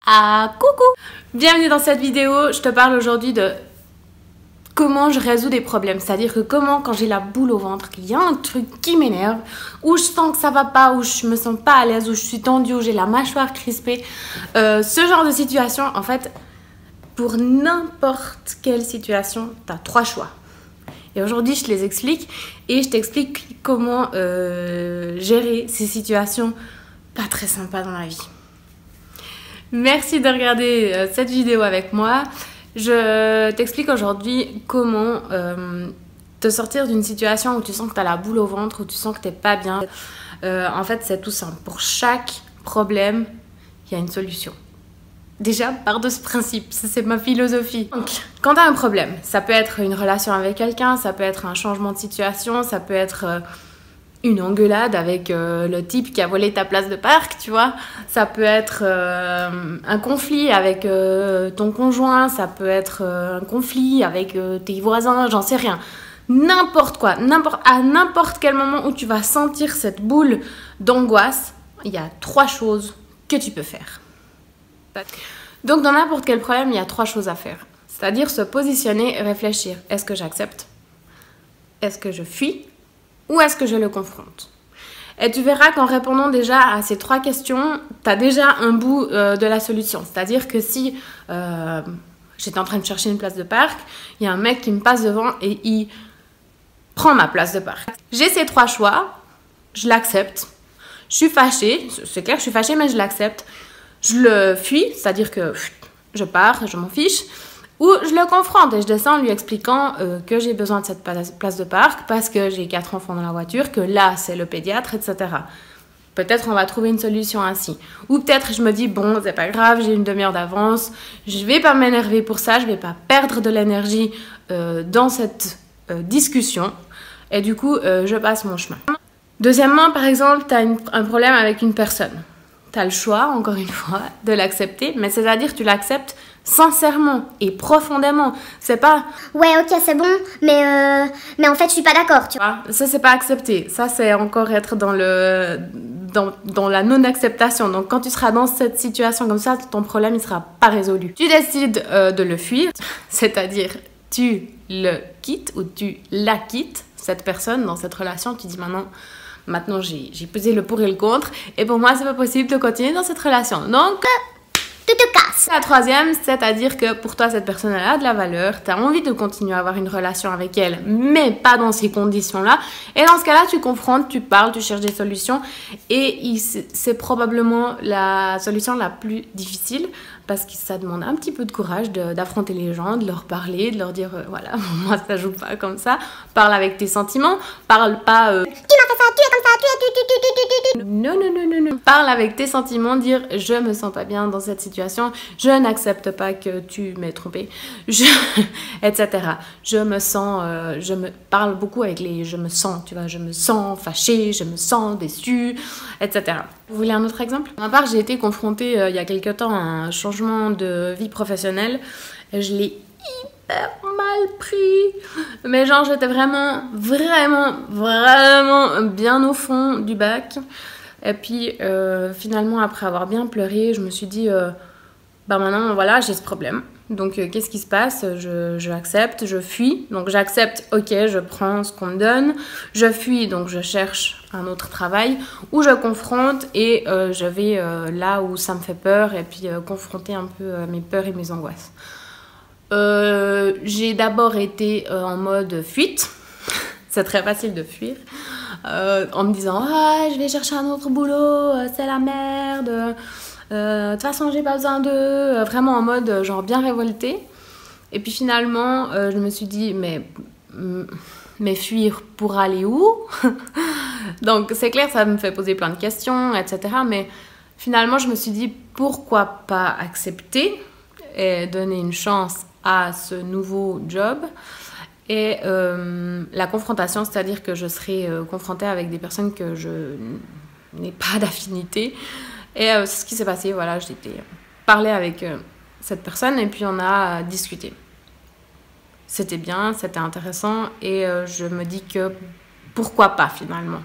Ah, coucou! Bienvenue dans cette vidéo, je te parle aujourd'hui de comment je résous des problèmes. C'est-à-dire que comment, quand j'ai la boule au ventre, qu'il y a un truc qui m'énerve, où je sens que ça va pas, où je me sens pas à l'aise, où je suis tendue, où j'ai la mâchoire crispée. Ce genre de situation, en fait, pour n'importe quelle situation, tu as 3 choix. Et aujourd'hui, je te les explique et je t'explique comment gérer ces situations pas très sympas dans la vie. Merci de regarder cette vidéo avec moi. Je t'explique aujourd'hui comment te sortir d'une situation où tu sens que tu as la boule au ventre, où tu sens que tu n'es pas bien. En fait, c'est tout simple. Pour chaque problème, il y a une solution. Déjà, pars de ce principe, c'est ma philosophie. Donc, quand tu as un problème, ça peut être une relation avec quelqu'un, ça peut être un changement de situation, ça peut être une engueulade avec le type qui a volé ta place de parc, tu vois. Ça peut être un conflit avec ton conjoint, ça peut être un conflit avec tes voisins, j'en sais rien. N'importe quoi, à n'importe quel moment où tu vas sentir cette boule d'angoisse, il y a 3 choses que tu peux faire. Donc dans n'importe quel problème, il y a 3 choses à faire. C'est-à-dire se positionner et réfléchir. Est-ce que j'accepte? Est-ce que je fuis? Ou est-ce que je le confronte? Et tu verras qu'en répondant déjà à ces 3 questions, tu as déjà un bout de la solution. C'est-à-dire que si j'étais en train de chercher une place de parc, il y a un mec qui me passe devant et il prend ma place de parc. J'ai ces 3 choix, je l'accepte. Je suis fâchée, c'est clair, je suis fâchée, mais je l'accepte. Je le fuis, c'est-à-dire que je pars, je m'en fiche. Ou je le confronte et je descends en lui expliquant que j'ai besoin de cette place de parc parce que j'ai 4 enfants dans la voiture, que là c'est le pédiatre, etc. Peut-être on va trouver une solution ainsi. Ou peut-être je me dis, bon, c'est pas grave, j'ai une demi-heure d'avance, je vais pas m'énerver pour ça, je vais pas perdre de l'énergie dans cette discussion. Et du coup, je passe mon chemin. Deuxièmement, par exemple, tu as un problème avec une personne. Tu as le choix, encore une fois, de l'accepter, mais c'est-à-dire que tu l'acceptes sincèrement et profondément. C'est pas ouais, ok, c'est bon, mais en fait je suis pas d'accord, tu vois. Ça c'est pas accepter, ça c'est encore être dans la non-acceptation. Donc quand tu seras dans cette situation comme ça, ton problème il sera pas résolu. Tu décides de le fuir, c'est-à-dire tu le quittes ou tu la quittes, cette personne dans cette relation. Tu dis maintenant j'ai pesé le pour et le contre et pour moi c'est pas possible de continuer dans cette relation. Donc tu te casses. La troisième, c'est-à-dire que pour toi, cette personne a de la valeur, tu as envie de continuer à avoir une relation avec elle, mais pas dans ces conditions-là. Et dans ce cas-là, tu confrontes, tu parles, tu cherches des solutions. Et c'est probablement la solution la plus difficile parce que ça demande un petit peu de courage d'affronter les gens, de leur parler, de leur dire voilà, moi ça joue pas comme ça. Parle avec tes sentiments, parle pas tu m'as fait ça, tu es comme ça, tu es non. Parle avec tes sentiments, dire je me sens pas bien dans cette situation, je n'accepte pas que tu m'aies trompé, etc. Je me sens, je me parle beaucoup avec les je me sens, tu vois, je me sens fâchée, je me sens déçue, etc. Vous voulez un autre exemple? À part, j'ai été confrontée il y a quelque temps à un changement de vie professionnelle. Je l'ai hyper mal pris. Mais genre, j'étais vraiment bien au fond du bac. Et puis, finalement, après avoir bien pleuré, je me suis dit, bah maintenant, voilà, j'ai ce problème. Donc, qu'est-ce qui se passe? Je accepte, je fuis. Donc, j'accepte, ok, je prends ce qu'on me donne. Je fuis, donc je cherche un autre travail. Ou je confronte et je vais là où ça me fait peur et puis confronter un peu mes peurs et mes angoisses. J'ai d'abord été en mode fuite. C'est très facile de fuir. En me disant ah, je vais chercher un autre boulot, c'est la merde. De toute façon, j'ai pas besoin d'eux. Vraiment en mode genre bien révoltée. Et puis finalement, je me suis dit mais fuir pour aller où? Donc c'est clair, ça me fait poser plein de questions, etc. Mais finalement, je me suis dit pourquoi pas accepter et donner une chance à ce nouveau job. Et la confrontation, c'est-à-dire que je serai confrontée avec des personnes que je n'ai pas d'affinité. Et c'est ce qui s'est passé, voilà, j'ai parlé avec cette personne et puis on a discuté. C'était bien, c'était intéressant et je me dis que pourquoi pas finalement.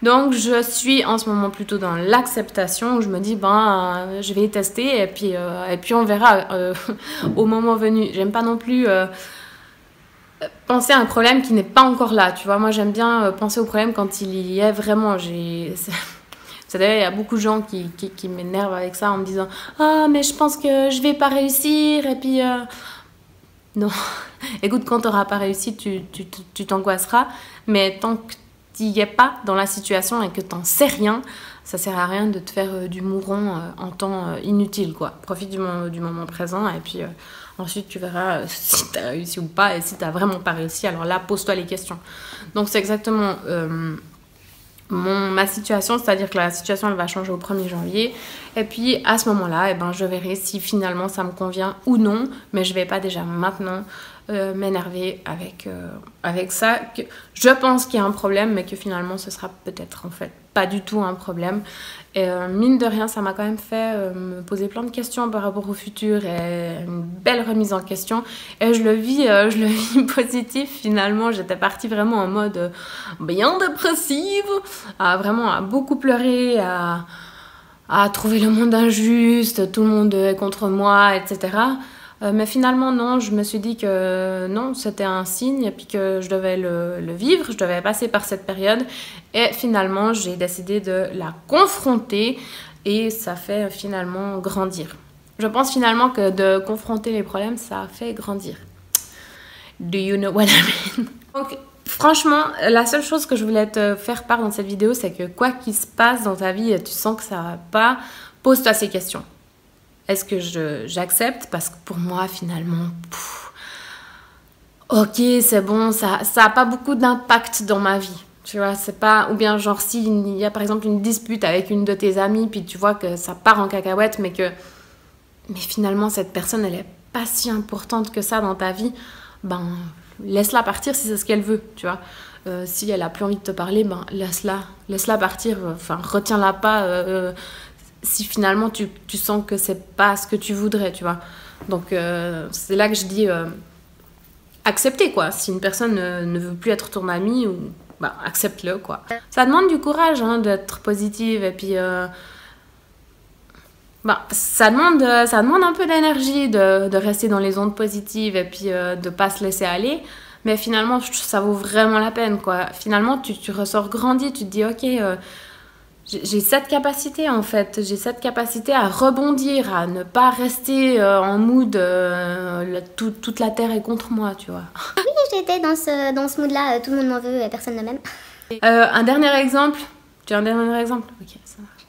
Donc je suis en ce moment plutôt dans l'acceptation où je me dis ben je vais tester et puis on verra au moment venu. J'aime pas non plus penser à un problème qui n'est pas encore là, tu vois. Moi j'aime bien penser au problème quand il y est vraiment. Vous savez, il y a beaucoup de gens qui m'énervent avec ça en me disant ah mais je pense que je vais pas réussir et puis non. Écoute, quand tu n'auras pas réussi, tu t'angoisseras, mais tant que tu n'y es pas dans la situation et que tu n'en sais rien, ça sert à rien de te faire du mouron en temps inutile, quoi. Profite du moment présent et puis ensuite tu verras si tu as réussi ou pas, et si tu n'as vraiment pas réussi, alors là, pose-toi les questions. Donc c'est exactement ma situation, c'est-à-dire que la situation elle va changer au 1er janvier et puis à ce moment-là, eh ben, je verrai si finalement ça me convient ou non, mais je ne vais pas déjà maintenant m'énerver avec ça. Que je pense qu'il y a un problème, mais que finalement ce sera peut-être en fait pas du tout un problème. Et mine de rien, ça m'a quand même fait me poser plein de questions par rapport au futur et une belle remise en question. Et je le vis positif finalement. J'étais partie vraiment en mode bien dépressive, à beaucoup pleurer, à trouver le monde injuste, tout le monde est contre moi, etc. Mais finalement, non, je me suis dit que non, c'était un signe et puis que je devais le vivre, je devais passer par cette période. Et finalement, j'ai décidé de la confronter et ça fait finalement grandir. Je pense finalement que de confronter les problèmes, ça fait grandir. Do you know what I mean? Donc, franchement, la seule chose que je voulais te faire part dans cette vidéo, c'est que quoi qu'il se passe dans ta vie et tu sens que ça va pas, pose-toi ces questions. Est-ce que j'accepte? Parce que pour moi, finalement, ok, c'est bon, ça a pas beaucoup d'impact dans ma vie. Tu vois, c'est pas... Ou bien genre, s'il y a par exemple une dispute avec une de tes amies, puis tu vois que ça part en cacahuète, mais finalement, cette personne, elle est pas si importante que ça dans ta vie, ben, laisse-la partir si c'est ce qu'elle veut, tu vois. Si elle a plus envie de te parler, ben, laisse-la partir, enfin, retiens-la pas... si finalement tu sens que c'est pas ce que tu voudrais, tu vois. Donc c'est là que je dis accepter, quoi. Si une personne ne veut plus être ton amie, bah, accepte-le, quoi. Ça demande du courage hein, d'être positive et puis bah, ça demande un peu d'énergie de rester dans les ondes positives et puis de pas se laisser aller. Mais finalement, ça vaut vraiment la peine, quoi. Finalement, tu ressors grandi, tu te dis ok, j'ai cette capacité en fait, j'ai cette capacité à rebondir, à ne pas rester en mood toute la terre est contre moi, tu vois. Oui, j'étais dans ce mood-là, tout le monde m'en veut et personne ne m'aime. Un dernier exemple, tu as un dernier exemple? Ok, ça marche.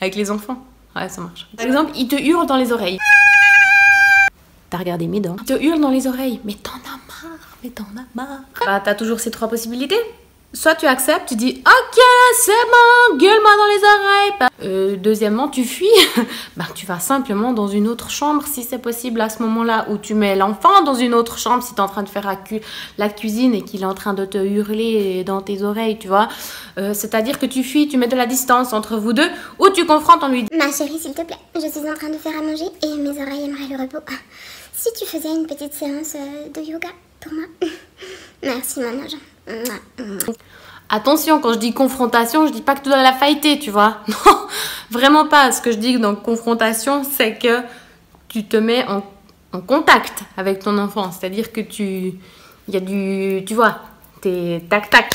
Avec les enfants? Ouais, ça marche. Par exemple, ils te hurlent dans les oreilles. T'as regardé mes dents? Ils te hurlent dans les oreilles, mais t'en as marre. Bah, t'as toujours ces 3 possibilités. Soit tu acceptes, tu dis ok c'est bon, gueule-moi dans les oreilles. Deuxièmement, tu fuis. Ben, tu vas simplement dans une autre chambre si c'est possible à ce moment-là, ou tu mets l'enfant dans une autre chambre si tu es en train de faire la cuisine et qu'il est en train de te hurler dans tes oreilles, tu vois. C'est-à-dire que tu fuis, tu mets de la distance entre vous deux, ou tu confrontes en lui disant ma chérie, s'il te plaît, je suis en train de faire à manger et mes oreilles aimeraient le repos. Si tu faisais une petite séance de yoga pour moi. Merci mon ange. Attention, quand je dis confrontation, je dis pas que tu dois la fighter, tu vois. Non, vraiment pas. Ce que je dis dans confrontation, c'est que tu te mets en contact avec ton enfant. C'est-à-dire que il y a tu vois, t'es tac-tac.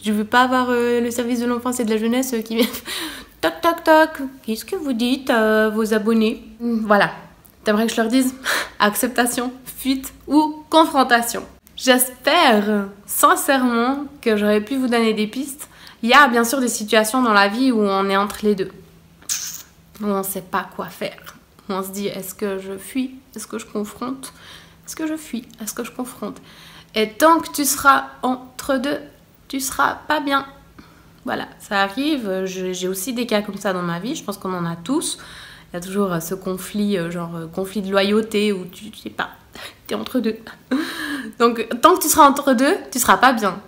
Je veux pas avoir le service de l'enfance et de la jeunesse qui vient toc toc toc. Qu'est-ce que vous dites à vos abonnés? Voilà. T'aimerais que je leur dise acceptation, fuite ou confrontation? J'espère sincèrement que j'aurais pu vous donner des pistes. Il y a bien sûr des situations dans la vie où on est entre les deux, où on ne sait pas quoi faire. Où on se dit est-ce que je fuis? Est-ce que je confronte? Est-ce que je fuis? Est-ce que je confronte? Et tant que tu seras entre deux, tu seras pas bien. Voilà, ça arrive. J'ai aussi des cas comme ça dans ma vie. Je pense qu'on en a tous. Il y a toujours ce conflit, conflit de loyauté où tu sais pas, t'es entre deux. Donc, tant que tu seras entre deux, tu seras pas bien.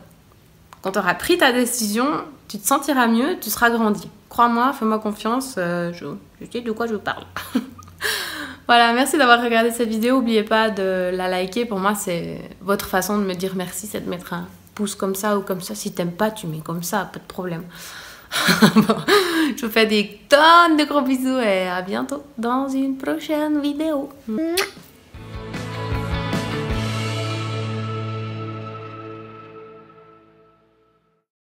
Quand tu auras pris ta décision, tu te sentiras mieux, tu seras grandi. Crois-moi, fais-moi confiance, je sais de quoi je parle. Voilà, merci d'avoir regardé cette vidéo. N'oubliez pas de la liker. Pour moi, c'est votre façon de me dire merci, c'est de mettre un pouce comme ça ou comme ça. Si t'aimes pas, tu mets comme ça, pas de problème. Bon, je vous fais des tonnes de gros bisous et à bientôt dans une prochaine vidéo.